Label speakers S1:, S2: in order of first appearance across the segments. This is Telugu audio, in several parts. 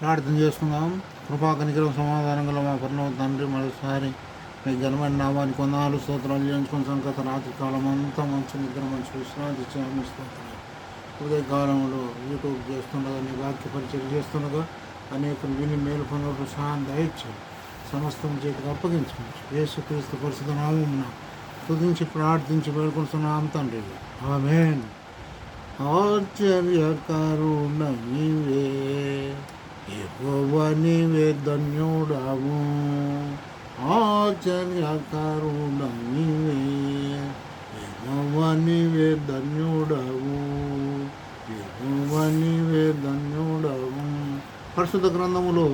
S1: ప్రార్థన చేసుకుందాం. కృపా కనికరం సమాధానం గల మా పరలోక తండ్రి, మరోసారి మీ ఘనమైన నామానికి వందనాలు స్తోత్రాలు చేయించుకుని గత రాత్రి కాలం అంతా మంచి నిద్ర, మంచి విశ్రాంతి చేయమని స్తోత్రాలు. ఉదయకాలంలో యూట్యూబ్ చేస్తుండగా, నీ వాక్య పరిచయం చేస్తుండగా అనేకులు విని మేలు పొందడం సహాయం దయచేయి. సమస్తం చేతికి అప్పగించుకోవచ్చు. యేసుక్రీస్తు పరిశుద్ధ నామమున స్తుతించి ప్రార్థించి వేడుకుంటున్నాం తండ్రి, ఆమేన్. ఆశ్చర్యకరుణ నీవే, యెహోవా నీవే ధన్యుడవు. ఆశ్చర్యకరుణ నీవే, యెహోవా నీవే ధన్యుడవు. యెహోవా నీవే ధన్యుడవు. పరిశుద్ధ గ్రంథములో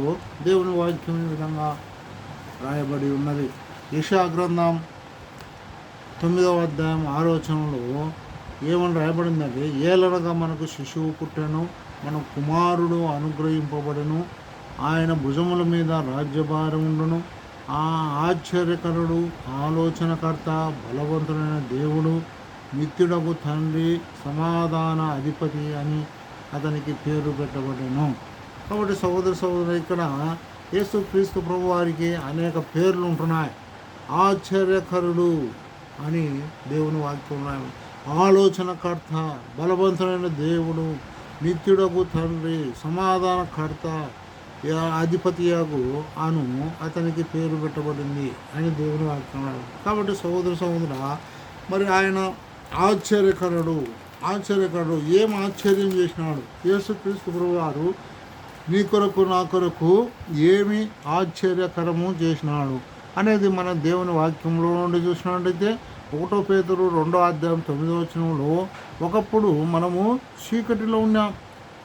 S1: దేవుని వాక్యం ఈ విధంగా రాయబడి ఉన్నది. యెషయా గ్రంథం 9వ అధ్యాయం 6వ వచనంలో ఏమని రాయబడిందంటే, ఏలనగా మనకు శిశువు పుట్టెను, మన కుమారుడు అనుగ్రహింపబడెను, ఆయన భుజముల మీద రాజ్యభారం ఉండును. ఆ ఆశ్చర్యకరుడు, ఆలోచనకర్త, బలవంతుడైన దేవుడు, నిత్యుడకు తండ్రి, సమాధాన అధిపతి అని అతనికి పేరు పెట్టబడెను. కాబట్టి సహోదరు ఇక్కడ యేసుక్రీస్తు ప్రభు వారికి అనేక పేర్లు ఉంటున్నాయి. ఆశ్చర్యకరుడు అని దేవుని వాక్యం ఉన్నాయి. ఆలోచనకర్త, బలవంతుడైన దేవుడు, నిత్యుడకు తండ్రి, సమాధానకర్త, అధిపతియగు అను అతనికి పేరు పెట్టబడింది అని దేవుని వాక్యం. కాబట్టి సహోదర మరి ఆయన ఆశ్చర్యకరుడు ఏం ఆశ్చర్యం చేసినాడు? యేసుక్రీస్తు ప్రభువారు నీ కొరకు నా కొరకు ఏమి ఆశ్చర్యకరము చేసినాడు అనేది మన దేవుని వాక్యంలో నుండి చూసినట్టయితే 1 పేతురు 2వ అధ్యాయం 9వ వచనంలో, ఒకప్పుడు మనము చీకటిలో ఉన్నాం,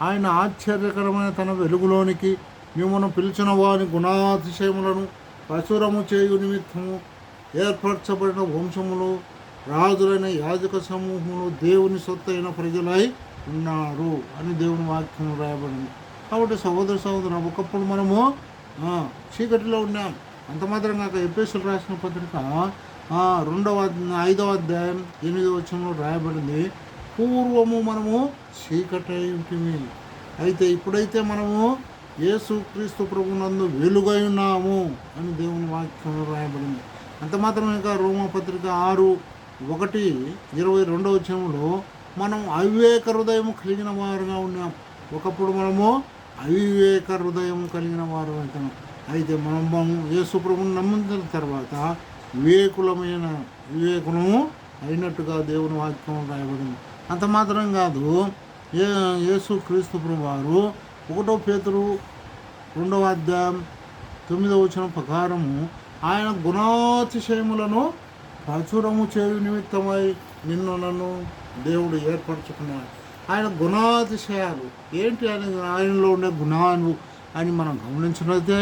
S1: ఆయన ఆశ్చర్యకరమైన తన వెలుగులోనికి మిమ్మల్ని పిలిచిన వారి గుణాతిశయములను ప్రచురము చేయు నిమిత్తము ఏర్పరచబడిన వంశములు, రాజులైన యాజక సమూహములు, దేవుని సొత్తైన ప్రజలై ఉన్నారు అని దేవుని వాక్యం రాయబడింది. కాబట్టి సహోదర ఒకప్పుడు మనము చీకటిలో ఉన్నాం. అంత మాత్రం కాక ఎఫెసీయులకు రాసిన పత్రిక 5వ అధ్యాయం 8వ వచనంలో రాయబడింది, పూర్వము మనము చీకటి ఉంటుంది, అయితే ఇప్పుడైతే మనము యేసుక్రీస్తు ప్రభునందు వెలుగై ఉన్నాము అని దేవుని వాక్యంలో రాయబడింది. అంత మాత్రమే కాక రోమాపత్రిక 6:1-22వ వచనంలో మనం అవివేక హృదయం కలిగిన వారుగా ఉన్నాం. ఒకప్పుడు మనము అవివేక హృదయం కలిగిన వారు అవుతాం. అయితే మనం యేసు ప్రభువును నమ్మిన తర్వాత వివేకులము అయినట్టుగా దేవుని వాక్యం రాయబడింది. అంత మాత్రం కాదు, యేసుక్రీస్తు ప్రభువారు 1 పేతురు 2వ అధ్యాయం 9వ వచనం ప్రకారము ఆయన గుణాతిశయములను ప్రచురము చేయు నిమిత్తమై నిన్ను నన్ను దేవుడు ఏర్పరచుకున్నాడు. ఆయన గుణాతిశయాలు ఏంటి అని, ఆయనలో ఉండే గుణాలు అని మనం గమనించినట్లయితే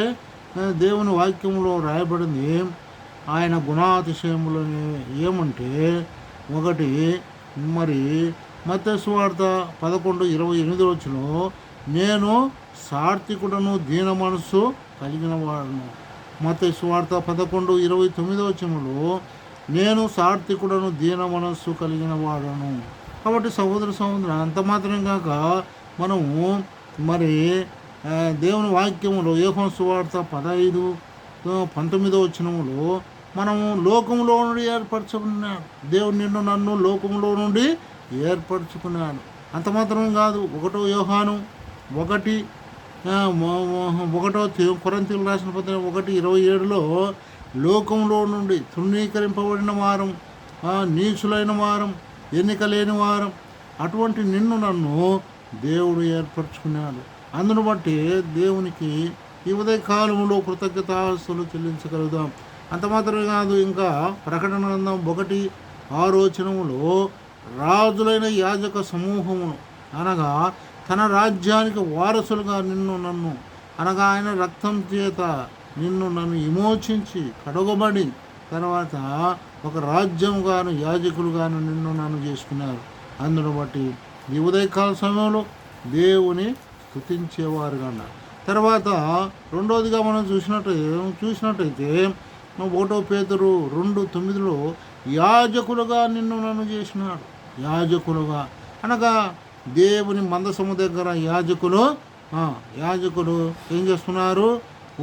S1: దేవుని వాక్యంలో రాయబడింది. ఆయన గుణాతిశయములని ఏమంటే, ఒకటి మరి మత్తయి సువార్త 11:28 వచ్చులో, నేను సాత్వికుడను దీన మనస్సు కలిగిన వాడును. మత్తయి సువార్త 11:29 వచనంలో, నేను సాత్వికుడను దీన మనస్సు కలిగిన వాడును. కాబట్టి సహోదర అంత మాత్రం కాక మనము మరి దేవుని వాక్యములో యోహాను సువార్త 15:19 వచనములో మనము లోకములో నుండి ఏర్పరచుకున్నాడు. దేవుడు నిన్ను నన్ను లోకములో నుండి ఏర్పరచుకున్నాడు. అంత మాత్రం కాదు, 1 యోహాను 1 కొరింథీయులకు రాసిన పత్రిక 1:27లో, లోకంలో నుండి తృణీకరింపబడిన వారం, నీచులైన వారం, ఎన్నిక లేని వారం, అటువంటి నిన్ను నన్ను దేవుడు ఏర్పరచుకున్నాడు. అందును బట్టి దేవునికి ఈ ఉదయకాలంలో కృతజ్ఞతాస్తులు చెల్లించగలుగుతాం. అంత మాత్రమే కాదు, ఇంకా ప్రకటన గ్రంథం 1:6 వచనములో, రాజులైన యాజక సమూహమును అనగా తన రాజ్యానికి వారసులుగా నిన్ను నన్ను అనగా ఆయన రక్తం చేత నిన్ను నన్ను విమోచించి కడగబడి తర్వాత ఒక రాజ్యంగాను యాజకులుగాను నిన్ను నన్ను చేసుకున్నారు. అందును బట్టి ఈ ఉదయకాల సమయంలో దేవుని స్తుతించేవారుగా ఉన్నారు. తర్వాత రెండవదిగా మనం చూసినట్టయితే 1 పేతురు 2:9లో, యాజకులుగా నిన్ను నన్ను చేసినాడు. యాజకులుగా అనగా దేవుని మందసము దగ్గర యాజకులు యాజకులు ఏం చేస్తున్నారు?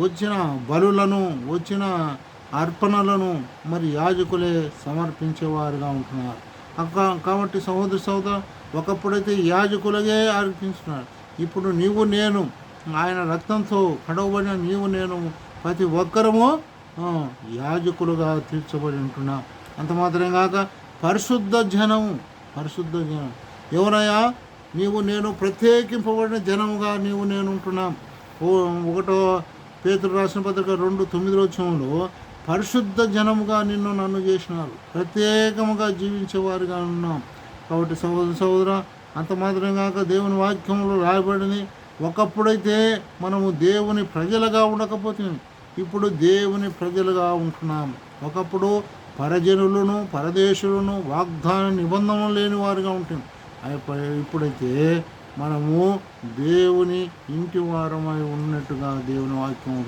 S1: వచ్చిన బలులను, వచ్చిన అర్పణలను మరి యాజకులే సమర్పించేవారుగా ఉంటున్నారు. కాబట్టి సహోదర ఒకప్పుడైతే యాజకులగే అర్పించున్నారు. ఇప్పుడు నీవు నేను, ఆయన రక్తంతో కడవబడిన నీవు నేను ప్రతి ఒక్కరము యాజకులుగా తీర్చబడి ఉంటున్నాం. అంత మాత్రమే కాక పరిశుద్ధ జనము ఎవరయ్యా? నీవు నేను ప్రత్యేకింపబడిన జనముగా నీవు నేను ఉంటున్నాం. 1 పేతురు రాసిన పత్రిక 2:9 పరిశుద్ధ జనముగా నన్ను చేసినారు, ప్రత్యేకముగా జీవించేవారుగా ఉన్నాం. కాబట్టి సహోదర అంత మాత్రమే కాక దేవుని వాక్యంలో రాయబడింది, ఒకప్పుడైతే మనము దేవుని ప్రజలుగా ఉండకపోతే ఇప్పుడు దేవుని ప్రజలుగా ఉంటున్నాం. ఒకప్పుడు పరజనులను, పరదేశులను, వాగ్దాన నిబంధనలు లేని వారుగా ఉంటుంది. ఇప్పుడైతే మనము దేవుని ఇంటి వారమై ఉన్నట్టుగా దేవుని వాక్యం